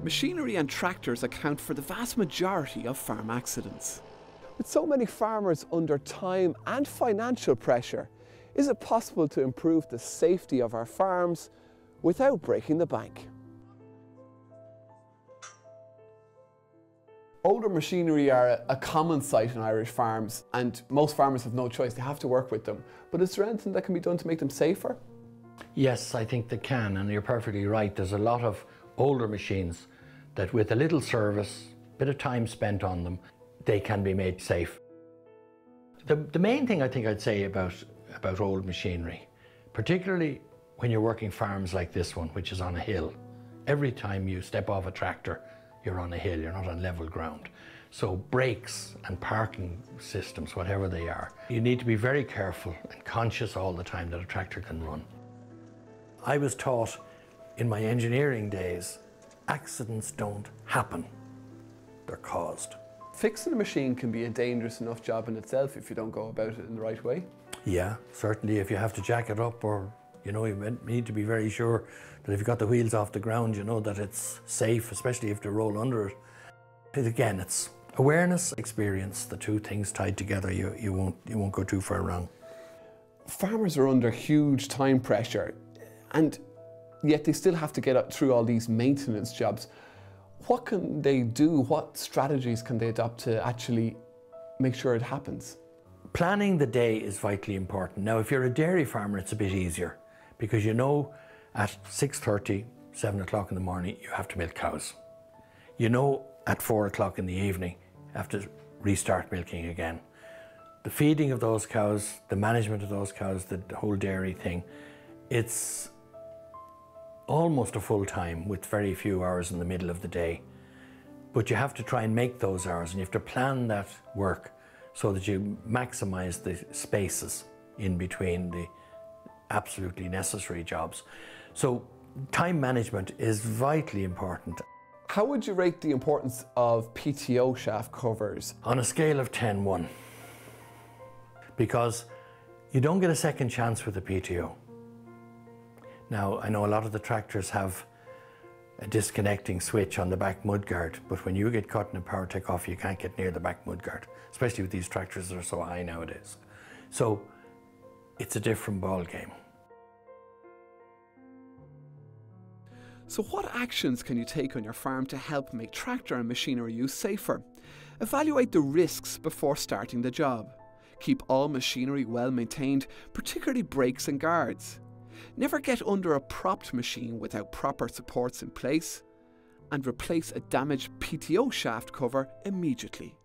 Machinery and tractors account for the vast majority of farm accidents. With so many farmers under time and financial pressure, is it possible to improve the safety of our farms without breaking the bank? Older machinery are a common sight in Irish farms, and most farmers have no choice, they have to work with them. But is there anything that can be done to make them safer? Yes, I think they can, and you're perfectly right. There's a lot of older machines that with a little service, bit of time spent on them, they can be made safe. The main thing I think I'd say about old machinery, particularly when you're working farms like this one, which is on a hill, every time you step off a tractor, you're on a hill, you're not on level ground. So brakes and parking systems, whatever they are, you need to be very careful and conscious all the time that a tractor can run. I was taught in my engineering days, accidents don't happen, they're caused. Fixing a machine can be a dangerous enough job in itself if you don't go about it in the right way. Yeah, certainly if you have to jack it up, or you need to be very sure that if you've got the wheels off the ground, you know that it's safe, especially if they roll under it. Again, it's awareness, experience, the two things tied together, you won't go too far wrong. Farmers are under huge time pressure, and yet they still have to get through all these maintenance jobs. What can they do? What strategies can they adopt to actually make sure it happens? Planning the day is vitally important. Now, if you're a dairy farmer, it's a bit easier because you know at 6:30, 7 o'clock in the morning, you have to milk cows. You know at 4 o'clock in the evening, you have to restart milking again. The feeding of those cows, the management of those cows, the whole dairy thing, it's almost a full time with very few hours in the middle of the day. But you have to try and make those hours, and you have to plan that work so that you maximize the spaces in between the absolutely necessary jobs. So time management is vitally important. How would you rate the importance of PTO shaft covers? On a scale of 10-1, because you don't get a second chance with a PTO. Now, I know a lot of the tractors have a disconnecting switch on the back mudguard, but when you get caught in a power take-off, you can't get near the back mudguard, especially with these tractors that are so high nowadays. So it's a different ball game. So what actions can you take on your farm to help make tractor and machinery use safer? Evaluate the risks before starting the job. Keep all machinery well maintained, particularly brakes and guards. Never get under a propped machine without proper supports in place, and replace a damaged PTO shaft cover immediately.